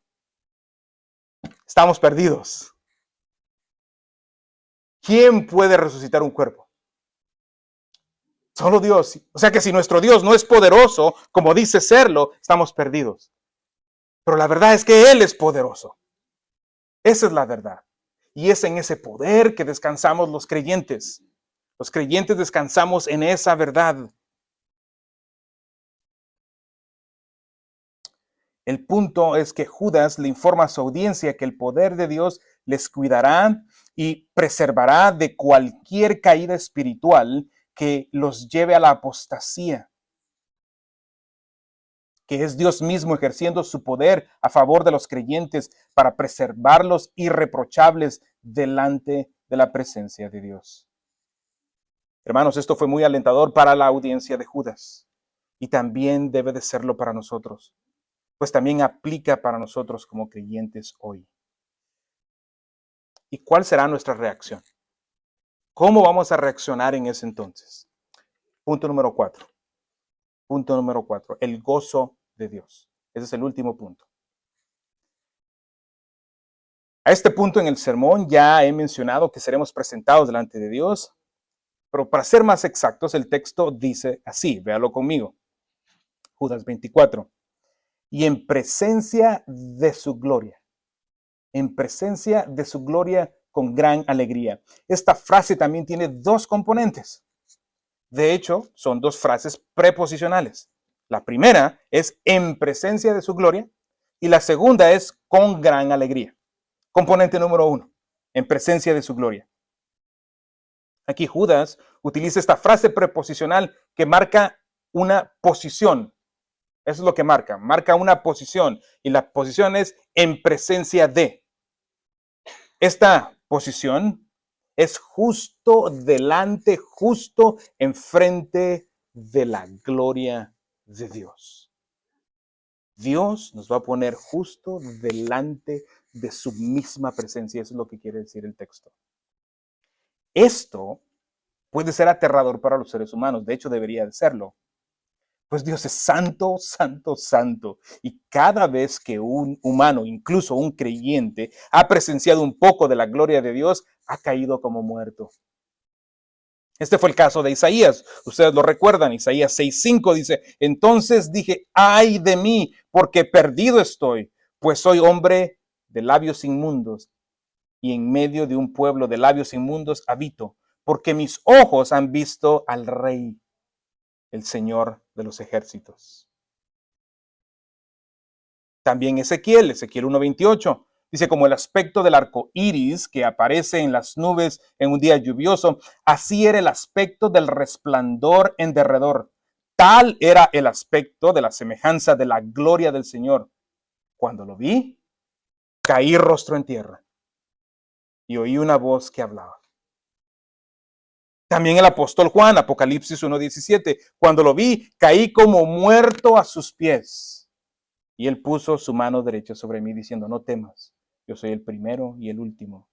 estamos perdidos. ¿Quién puede resucitar un cuerpo? Solo Dios. O sea que si nuestro Dios no es poderoso como dice serlo, estamos perdidos. Pero la verdad es que Él es poderoso. Esa es la verdad. Y es en ese poder que descansamos los creyentes. Los creyentes descansamos en esa verdad. El punto es que Judas le informa a su audiencia que el poder de Dios les cuidará y preservará de cualquier caída espiritual que los lleve a la apostasía, que es Dios mismo ejerciendo su poder a favor de los creyentes para preservarlos irreprochables delante de la presencia de Dios. Hermanos, esto fue muy alentador para la audiencia de Judas y también debe de serlo para nosotros. pues también aplica para nosotros como creyentes hoy. ¿Y cuál será nuestra reacción? ¿Cómo vamos a reaccionar en ese entonces? Punto número 4. Punto número 4. El gozo de Dios. Ese es el último punto. A este punto en el sermón ya he mencionado que seremos presentados delante de Dios, pero para ser más exactos, el texto dice así, véalo conmigo. Judas 24. Y en presencia de su gloria. En presencia de su gloria con gran alegría. Esta frase también tiene dos componentes. De hecho, son dos frases preposicionales. La primera es en presencia de su gloria y la segunda es con gran alegría. Componente número 1, en presencia de su gloria. Aquí Judas utiliza esta frase preposicional que marca una posición. Eso es lo que marca una posición y la posición es en presencia de. Esta posición es justo delante, justo enfrente de la gloria de Dios. Dios nos va a poner justo delante de su misma presencia. Eso es lo que quiere decir el texto. Esto puede ser aterrador para los seres humanos. De hecho, debería de serlo. Pues Dios es santo, santo, santo. Y cada vez que un humano, incluso un creyente, ha presenciado un poco de la gloria de Dios, ha caído como muerto. Este fue el caso de Isaías. Ustedes lo recuerdan. Isaías 6:5 dice, entonces dije, ay de mí, porque perdido estoy, pues soy hombre de labios inmundos y en medio de un pueblo de labios inmundos habito, porque mis ojos han visto al Rey, el Señor de los ejércitos. También Ezequiel 1:28, dice, como el aspecto del arco iris que aparece en las nubes en un día lluvioso, así era el aspecto del resplandor en derredor. Tal era el aspecto de la semejanza de la gloria del Señor. Cuando lo vi, caí rostro en tierra y oí una voz que hablaba. También el apóstol Juan, Apocalipsis 1:17, cuando lo vi, caí como muerto a sus pies. Y él puso su mano derecha sobre mí diciendo, no temas, yo soy el primero y el último.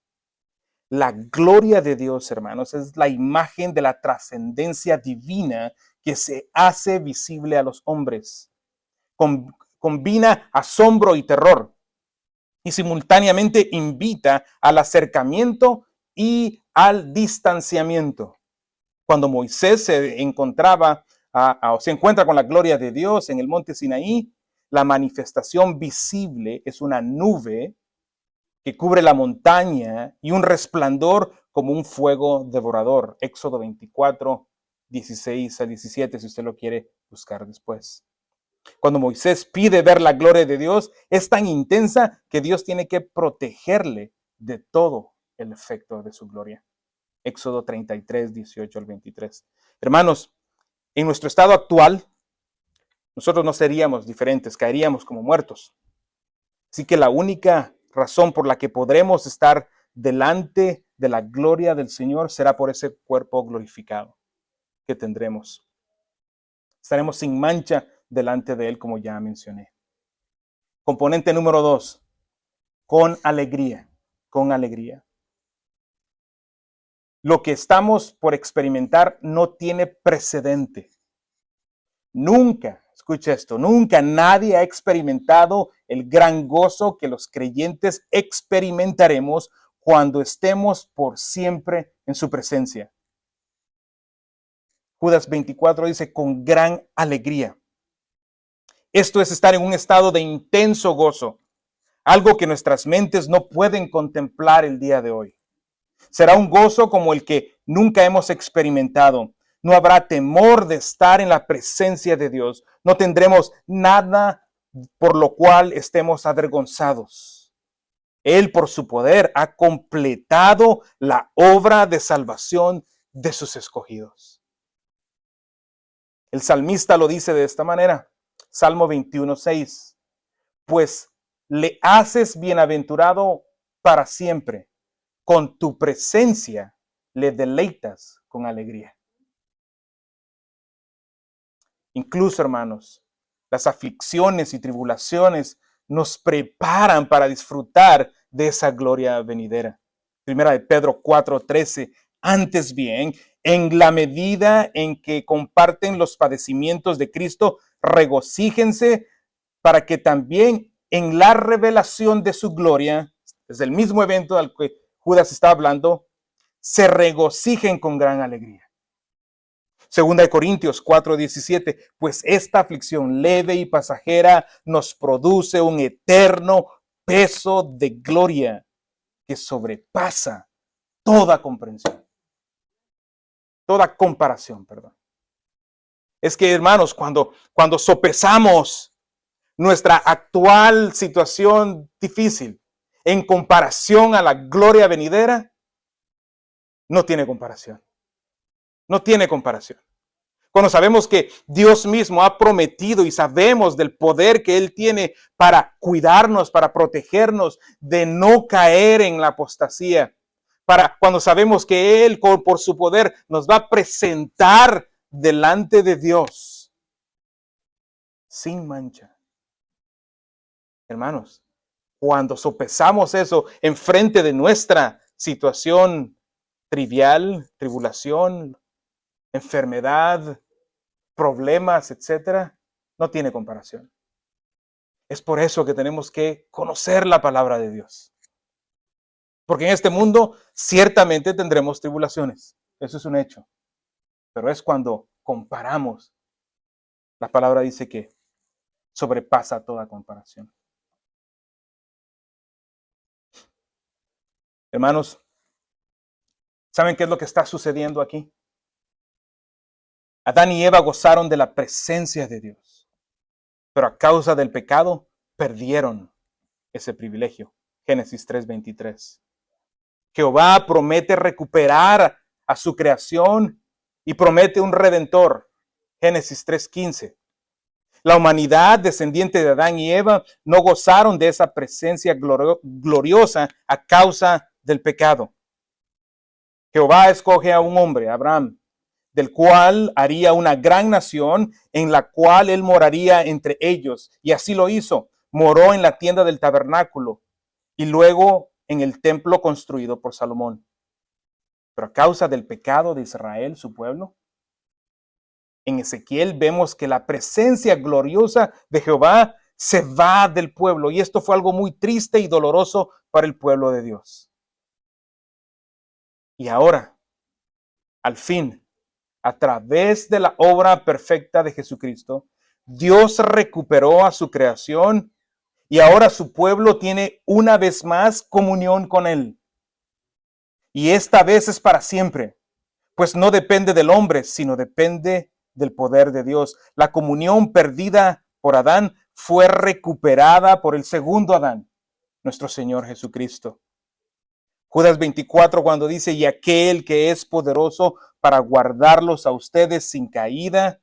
La gloria de Dios, hermanos, es la imagen de la trascendencia divina que se hace visible a los hombres. Combina asombro y terror y simultáneamente invita al acercamiento y al distanciamiento. Cuando Moisés se encontraba o se encuentra con la gloria de Dios en el monte Sinaí, la manifestación visible es una nube que cubre la montaña y un resplandor como un fuego devorador. Éxodo 24, 16 a 17, si usted lo quiere buscar después. Cuando Moisés pide ver la gloria de Dios, es tan intensa que Dios tiene que protegerle de todo el efecto de su gloria. Éxodo 33, 18 al 23. Hermanos, en nuestro estado actual, nosotros no seríamos diferentes, caeríamos como muertos. Así que la única razón por la que podremos estar delante de la gloria del Señor será por ese cuerpo glorificado que tendremos. Estaremos sin mancha delante de Él, como ya mencioné. Componente número 2, con alegría, con alegría. Lo que estamos por experimentar no tiene precedente. Nunca, escucha esto, nunca nadie ha experimentado el gran gozo que los creyentes experimentaremos cuando estemos por siempre en su presencia. Judas 24 dice, con gran alegría. Esto es estar en un estado de intenso gozo, algo que nuestras mentes no pueden contemplar el día de hoy. Será un gozo como el que nunca hemos experimentado. No habrá temor de estar en la presencia de Dios. No tendremos nada por lo cual estemos avergonzados. Él, por su poder, ha completado la obra de salvación de sus escogidos. El salmista lo dice de esta manera. Salmo 21:6. Pues le haces bienaventurado para siempre. Con tu presencia le deleitas con alegría. Incluso, hermanos, Las aflicciones y tribulaciones nos preparan para disfrutar de esa gloria venidera. Primera de Pedro 4:13. Antes bien, en la medida en que comparten los padecimientos de Cristo, regocíjense para que también en la revelación de su gloria, es el mismo evento al que Judas está hablando, se regocijen con gran alegría. Segunda de Corintios 4:17, pues esta aflicción leve y pasajera nos produce un eterno peso de gloria que sobrepasa toda comprensión, toda comparación, perdón. Es que, hermanos, cuando sopesamos nuestra actual situación difícil en comparación a la gloria venidera, no tiene comparación. No tiene comparación. Cuando sabemos que Dios mismo ha prometido y sabemos del poder que Él tiene para cuidarnos, para protegernos de no caer en la apostasía, cuando sabemos que Él por su poder nos va a presentar delante de Dios sin mancha. Hermanos, cuando sopesamos eso enfrente de nuestra situación trivial, tribulación, enfermedad, problemas, etcétera, no tiene comparación. Es por eso que tenemos que conocer la palabra de Dios. Porque en este mundo ciertamente tendremos tribulaciones. Eso es un hecho. Pero es cuando comparamos. La palabra dice que sobrepasa toda comparación. Hermanos, ¿saben qué es lo que está sucediendo aquí? Adán y Eva gozaron de la presencia de Dios, pero a causa del pecado perdieron ese privilegio. Génesis 3:23. Jehová promete recuperar a su creación y promete un redentor. Génesis 3:15. La humanidad descendiente de Adán y Eva no gozaron de esa presencia gloriosa a causa del pecado. Jehová escoge a un hombre, Abraham, del cual haría una gran nación en la cual él moraría entre ellos. Y así lo hizo. Moró en la tienda del tabernáculo y luego en el templo construido por Salomón. Pero a causa del pecado de Israel, su pueblo, en Ezequiel vemos que la presencia gloriosa de Jehová se va del pueblo. Y esto fue algo muy triste y doloroso para el pueblo de Dios. Y ahora, al fin, a través de la obra perfecta de Jesucristo, Dios recuperó a su creación y ahora su pueblo tiene una vez más comunión con Él. Y esta vez es para siempre, pues no depende del hombre, sino depende del poder de Dios. La comunión perdida por Adán fue recuperada por el segundo Adán, nuestro Señor Jesucristo. Judas 24 cuando dice, y aquel que es poderoso para guardarlos a ustedes sin caída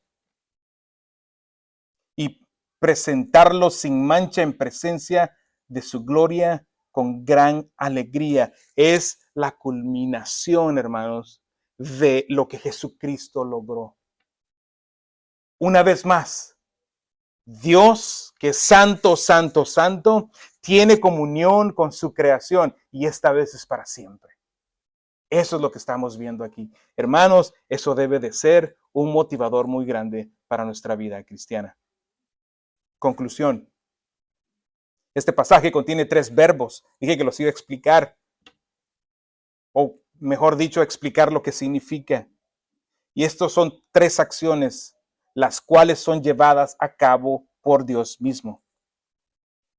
y presentarlos sin mancha en presencia de su gloria con gran alegría. Es la culminación, hermanos, de lo que Jesucristo logró. Una vez más, Dios, que es santo, santo, santo, tiene comunión con su creación y esta vez es para siempre. Eso es lo que estamos viendo aquí. Hermanos, eso debe de ser un motivador muy grande para nuestra vida cristiana. Conclusión. Este pasaje contiene 3 verbos. Dije que los iba a explicar. O mejor dicho, explicar lo que significa. Y estos son 3 acciones, las cuales son llevadas a cabo por Dios mismo.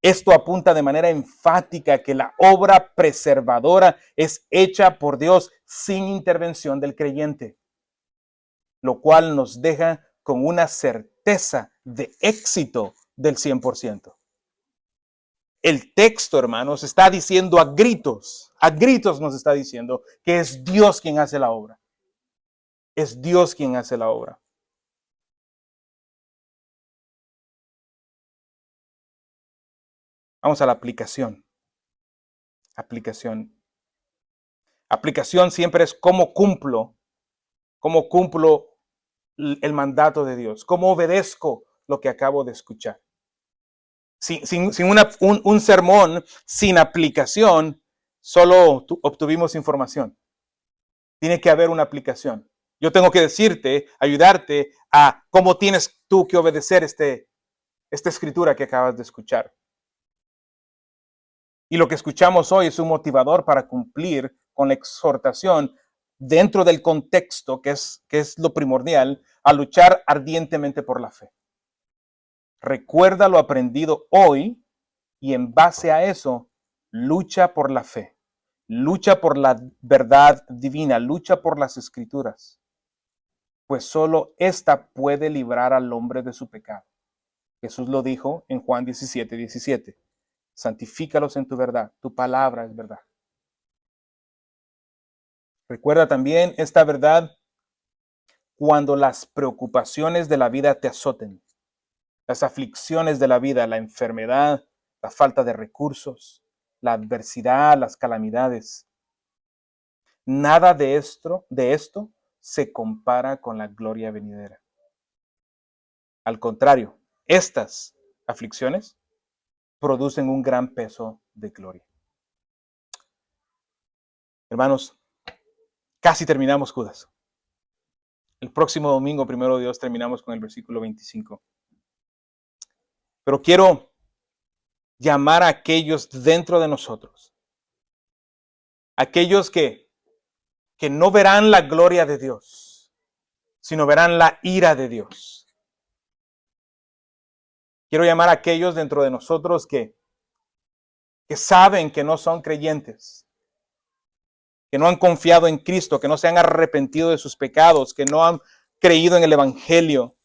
Esto apunta de manera enfática que la obra preservadora es hecha por Dios sin intervención del creyente, lo cual nos deja con una certeza de éxito del 100%. El texto, hermanos, está diciendo a gritos nos está diciendo que es Dios quien hace la obra. Es Dios quien hace la obra. Vamos a la aplicación. Aplicación siempre es cómo cumplo el mandato de Dios, cómo obedezco lo que acabo de escuchar. Sin un sermón, sin aplicación, solo obtuvimos información. Tiene que haber una aplicación. Yo tengo que decirte, ayudarte a cómo tienes tú que obedecer esta escritura que acabas de escuchar. Y lo que escuchamos hoy es un motivador para cumplir con la exhortación dentro del contexto, que es lo primordial, a luchar ardientemente por la fe. Recuerda lo aprendido hoy y en base a eso, lucha por la fe. Lucha por la verdad divina, lucha por las escrituras, pues solo esta puede librar al hombre de su pecado. Jesús lo dijo en Juan 17:17. Santifícalos en tu verdad, tu palabra es verdad. Recuerda también esta verdad cuando las preocupaciones de la vida te azoten, las aflicciones de la vida, la enfermedad, la falta de recursos, la adversidad, las calamidades. Nada de esto se compara con la gloria venidera. Al contrario, estas aflicciones producen un gran peso de gloria. Hermanos, casi terminamos Judas. El próximo domingo, primero Dios, terminamos con el versículo 25. Pero quiero llamar a aquellos dentro de nosotros, aquellos que no verán la gloria de Dios, sino verán la ira de Dios. Quiero llamar a aquellos dentro de nosotros que saben que no son creyentes, que no han confiado en Cristo, que no se han arrepentido de sus pecados, que no han creído en el Evangelio,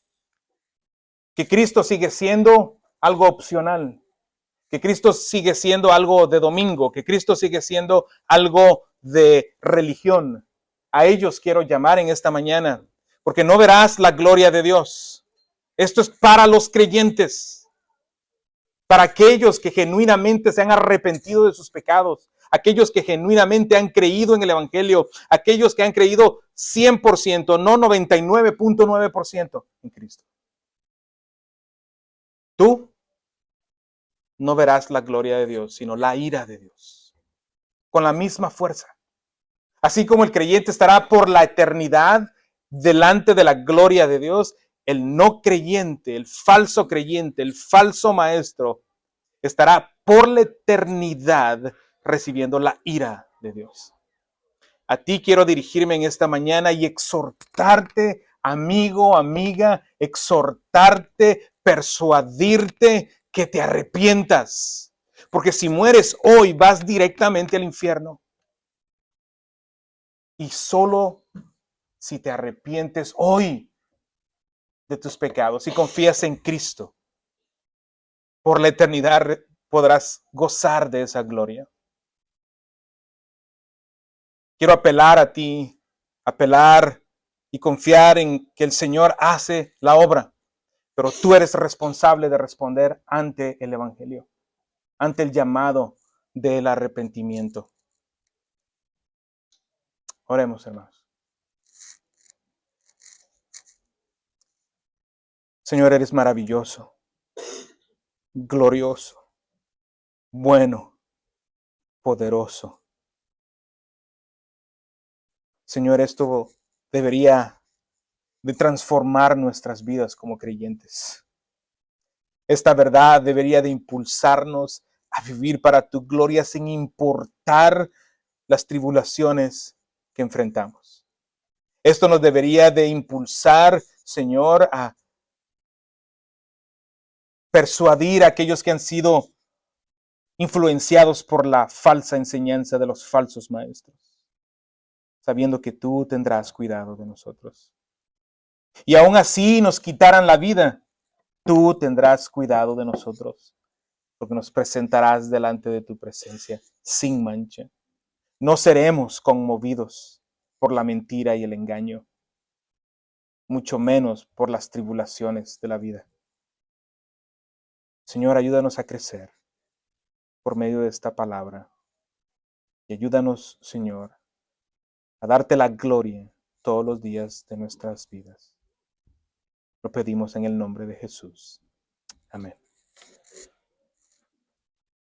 que Cristo sigue siendo algo opcional, que Cristo sigue siendo algo de domingo, que Cristo sigue siendo algo de religión. A ellos quiero llamar en esta mañana, porque no verás la gloria de Dios. Esto es para los creyentes, para aquellos que genuinamente se han arrepentido de sus pecados, aquellos que genuinamente han creído en el Evangelio, aquellos que han creído 100%, no 99.9% en Cristo. Tú no verás la gloria de Dios, sino la ira de Dios, con la misma fuerza. Así como el creyente estará por la eternidad delante de la gloria de Dios, el no creyente, el falso creyente, el falso maestro, estará por la eternidad recibiendo la ira de Dios. A ti quiero dirigirme en esta mañana y exhortarte, amigo, amiga, exhortarte, persuadirte que te arrepientas. Porque si mueres hoy, vas directamente al infierno. Y solo si te arrepientes hoy de tus pecados y confías en Cristo, por la eternidad podrás gozar de esa gloria. Quiero apelar a ti, apelar y confiar en que el Señor hace la obra, pero tú eres responsable de responder ante el Evangelio, ante el llamado del arrepentimiento. Oremos, hermanos. Señor, eres maravilloso, glorioso, bueno, poderoso. Señor, esto debería de transformar nuestras vidas como creyentes. Esta verdad debería de impulsarnos a vivir para tu gloria sin importar las tribulaciones que enfrentamos. Esto nos debería de impulsar, Señor, a persuadir a aquellos que han sido influenciados por la falsa enseñanza de los falsos maestros, sabiendo que tú tendrás cuidado de nosotros. Y aún así nos quitaran la vida, tú tendrás cuidado de nosotros, porque nos presentarás delante de tu presencia sin mancha. No seremos conmovidos por la mentira y el engaño, mucho menos por las tribulaciones de la vida. Señor, ayúdanos a crecer por medio de esta palabra. Y ayúdanos, Señor, a darte la gloria todos los días de nuestras vidas. Lo pedimos en el nombre de Jesús. Amén.